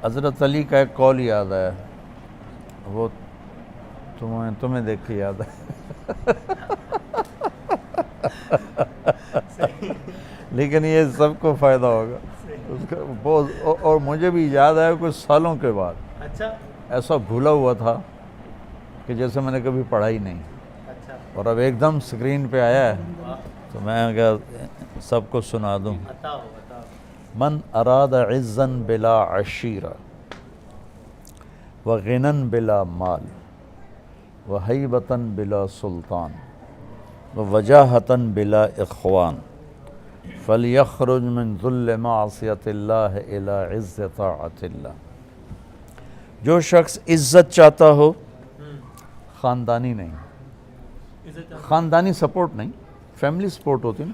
حضرت علی کا ایک قول یاد ہے، وہ تمہیں دیکھ کے یاد ہے لیکن یہ سب کو فائدہ ہوگا اس کا بہت، اور مجھے بھی یاد آیا کچھ سالوں کے بعد، اچھا ایسا بھولا ہوا تھا کہ جیسے میں نے کبھی پڑھا ہی نہیں، اچھا اور اب ایک دم سکرین پہ آیا ہے تو میں کیا سب کو سنا دوں۔ بتاؤ من اراد عزا بلا عشیرہ وغنى بلا مال وہیبة بلا سلطان ووجاہة بلا اخوان فلیخرج من ذل معصیۃ اللہ الی عز طاعت اللہ۔ جو شخص عزت چاہتا ہو، خاندانی نہیں، خاندانی سپورٹ نہیں، فیملی سپورٹ ہوتی نا،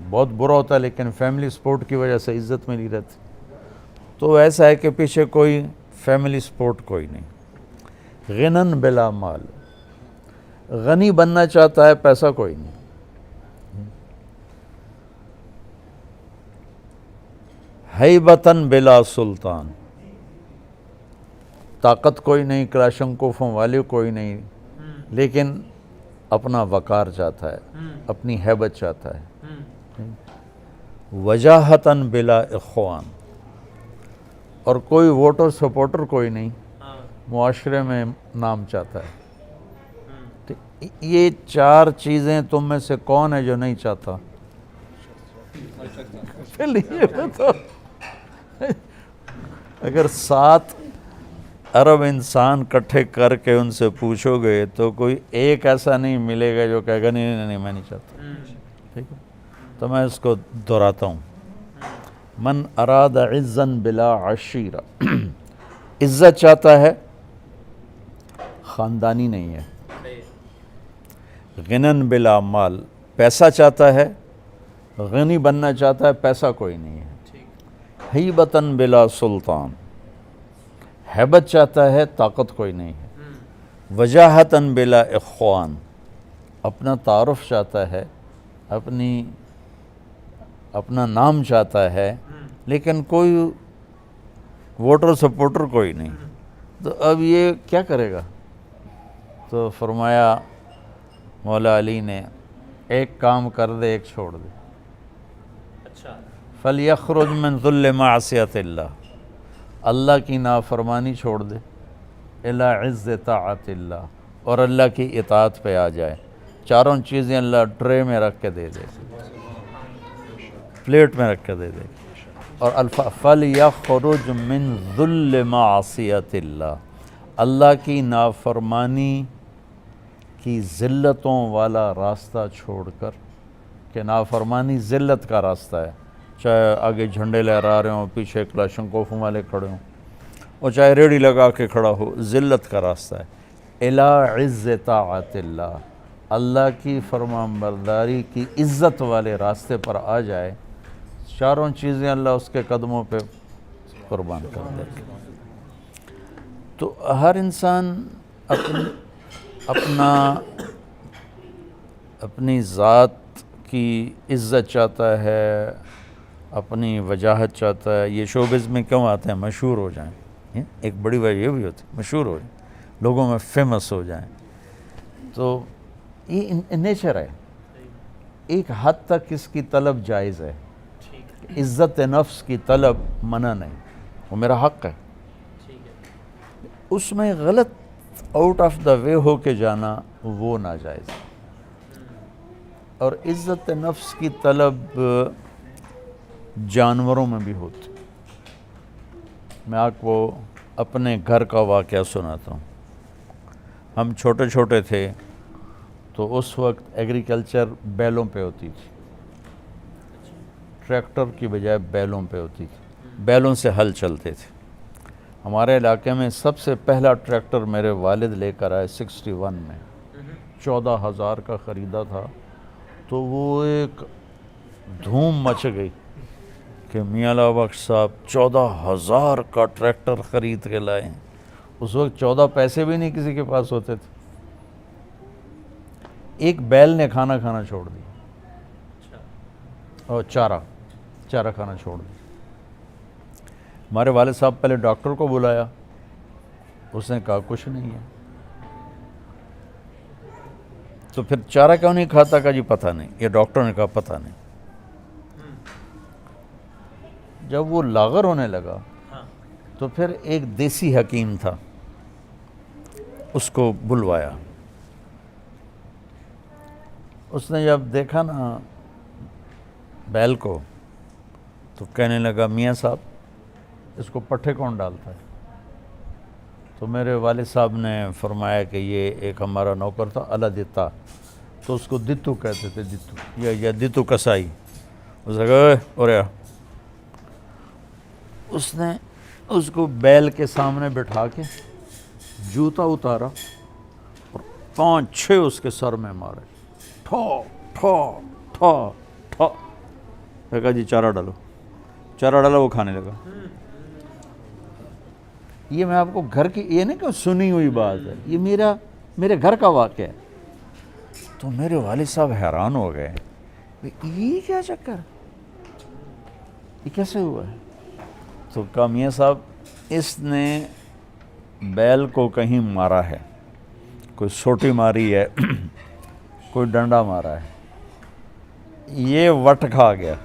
بہت برا ہوتا ہے لیکن فیملی سپورٹ کی وجہ سے عزت ملی رہتی، تو ایسا ہے کہ پیچھے کوئی فیملی سپورٹ کوئی نہیں۔ غنن بلا مال، غنی بننا چاہتا ہے، پیسہ کوئی نہیں۔ ہیبتاً بلا سلطان، طاقت کوئی نہیں، کلاشنکوفوں والے کوئی نہیں، لیکن اپنا وقار چاہتا ہے، اپنی ہیبت چاہتا ہے۔ وجاہتاً بلا اخوان، اور کوئی ووٹر سپورٹر کوئی نہیں، معاشرے میں نام چاہتا ہے۔ تو یہ چار چیزیں تم میں سے کون ہے جو نہیں چاہتا؟ پہلے یہ بتاؤ، اگر 7 ارب انسان کٹھے کر کے ان سے پوچھو گے تو کوئی ایک ایسا نہیں ملے گا جو کہے گا نہیں میں نہیں چاہتا۔ ٹھیک ہے، تو میں اس کو دہراتا ہوں۔ من اراد عزا بلا عشیرہ، عزت چاہتا ہے، خاندانی نہیں ہے۔ غنن بلا مال، پیسہ چاہتا ہے، غنی بننا چاہتا ہے، پیسہ کوئی نہیں ہے۔ ہیبتاً بلا سلطان، ہیبت چاہتا ہے، طاقت کوئی نہیں ہے۔ وجاہتاً بلا اخوان، اپنا تعارف چاہتا ہے، اپنا نام چاہتا ہے، لیکن کوئی ووٹر سپورٹر کوئی نہیں، تو اب یہ کیا کرے گا؟ تو فرمایا مولا علی نے، ایک کام کر دے، ایک چھوڑ دے۔ اچھا، فلیخرج من ذل معصیۃ اللہ، اللہ کی نافرمانی چھوڑ دے، الی عز طاعت اللہ، اور اللہ کی اطاعت پہ آ جائے۔ چاروں چیزیں اللہ ٹرے میں رکھ کے دے دے، پلیٹ میں رکھ کے دے دے۔ اور فلیخرج من ذل معصیۃ اللہ، اللہ کی نافرمانی کی ذلتوں والا راستہ چھوڑ کر، کہ نافرمانی ذلت کا راستہ ہے، چاہے آگے جھنڈے لہرا رہے ہوں، پیچھے کلاشنکوفوں والے کھڑے ہوں، اور چاہے ریڑھی لگا کے کھڑا ہو، ذلت کا راستہ ہے۔ الی عز طاعت اللہ، اللہ کی فرمان برداری کی عزت والے راستے پر آ جائے، چاروں چیزیں اللہ اس کے قدموں پہ قربان کر دے۔ تو ہر انسان اپنی ذات کی عزت چاہتا ہے، اپنی وجاہت چاہتا ہے۔ یہ شوبز میں کیوں آتے ہیں؟ مشہور ہو جائیں، ایک بڑی وجہ یہ بھی ہوتی ہے، مشہور ہو جائیں، لوگوں میں فیمس ہو جائیں۔ تو یہ نیچر ہے، ایک حد تک اس کی طلب جائز ہے، عزت نفس کی طلب منع نہیں، وہ میرا حق ہے۔ اس میں غلط آؤٹ آف دا وے ہو کے جانا وہ ناجائز ہے۔ اور عزت نفس کی طلب جانوروں میں بھی ہوتی۔ میں آپ کو اپنے گھر کا واقعہ سناتا ہوں۔ ہم چھوٹے چھوٹے تھے تو اس وقت ایگریکلچر بیلوں پہ ہوتی تھی، ٹریکٹر کی بجائے بیلوں پہ ہوتی تھی، بیلوں سے ہل چلتے تھے۔ ہمارے علاقے میں سب سے پہلا ٹریکٹر میرے والد لے کر آئے 61 میں، 14,000 کا خریدا تھا۔ تو وہ ایک دھوم مچ گئی کہ میاں اللہ بخش صاحب 14,000 کا ٹریکٹر خرید کے لائے ہیں۔ اس وقت 14 پیسے بھی نہیں کسی کے پاس ہوتے تھے۔ ایک بیل نے کھانا چھوڑ دیا، اور چارہ کھانا چھوڑ دیا۔ ہمارے والد صاحب پہلے ڈاکٹر کو بلایا، اس نے کہا کچھ نہیں ہے، تو پھر چارہ کیوں نہیں کھاتا؟ کہا جی پتہ نہیں، یہ ڈاکٹر نے کہا پتہ نہیں۔ جب وہ لاغر ہونے لگا تو پھر ایک دیسی حکیم تھا، اس کو بلوایا۔ اس نے جب دیکھا نا بیل کو تو کہنے لگا میاں صاحب اس کو پٹھے کون ڈالتا ہے؟ تو میرے والد صاحب نے فرمایا کہ یہ ایک ہمارا نوکر تھا الا دیتا، تو اس کو دتو کہتے تھے، دتو یا دتو کسائی۔ اس نے کہا اور اس نے اس کو بیل کے سامنے بٹھا کے جوتا اتارا اور 5-6 اس کے سر میں مارے، ٹھو ٹھو ٹھو ٹھو۔ کہا جی چارہ ڈالو، چارہ ڈالا، وہ کھانے لگا۔ یہ میں آپ کو گھر کی، یہ نہیں کہ سنی ہوئی بات ہے، یہ میرے گھر کا واقعہ ہے۔ تو میرے والد صاحب حیران ہو گئے، یہ کیا چکر، یہ کیسے ہوا ہے؟ تو کہا میاں صاحب اس نے بیل کو کہیں مارا ہے، کوئی سوٹی ماری ہے، کوئی ڈنڈا مارا ہے، یہ وٹ کھا گیا،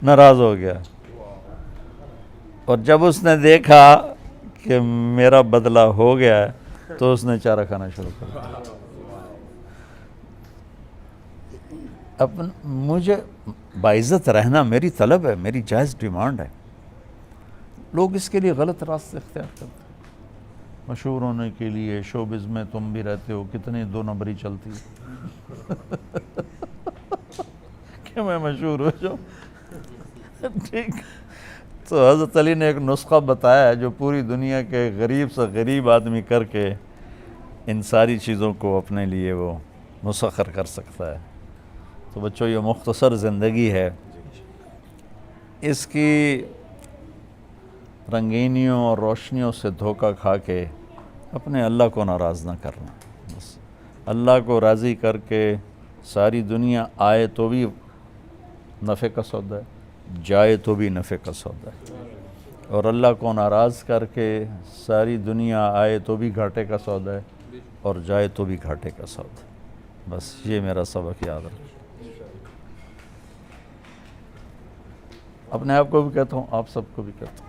ناراض ہو گیا، اور جب اس نے دیکھا کہ میرا بدلہ ہو گیا ہے تو اس نے چارہ کھانا شروع کر دیا۔ مجھے باعزت رہنا میری طلب ہے، میری جائز ڈیمانڈ ہے۔ لوگ اس کے لیے غلط راستے اختیار کرتے ہیں، مشہور ہونے کے لیے۔ شوبز میں تم بھی رہتے ہو، کتنی 2 نمبری چلتی ہے کہ میں مشہور ہو جاؤں، ٹھیک۔ تو حضرت علی نے ایک نسخہ بتایا ہے جو پوری دنیا کے غریب سے غریب آدمی کر کے ان ساری چیزوں کو اپنے لیے وہ مسخر کر سکتا ہے۔ تو بچوں یہ مختصر زندگی ہے، اس کی رنگینیوں اور روشنیوں سے دھوکہ کھا کے اپنے اللہ کو ناراض نہ کرنا۔ بس اللہ کو راضی کر کے ساری دنیا آئے تو بھی نفع کا سودا ہے، جائے تو بھی نفع کا سودا ہے، اور اللہ کو ناراض کر کے ساری دنیا آئے تو بھی گھاٹے کا سودا ہے، اور جائے تو بھی گھاٹے کا سودا ہے۔ بس یہ میرا سبق یاد رکھیں۔ اپنے آپ کو بھی کہتا ہوں، آپ سب کو بھی کہتا ہوں۔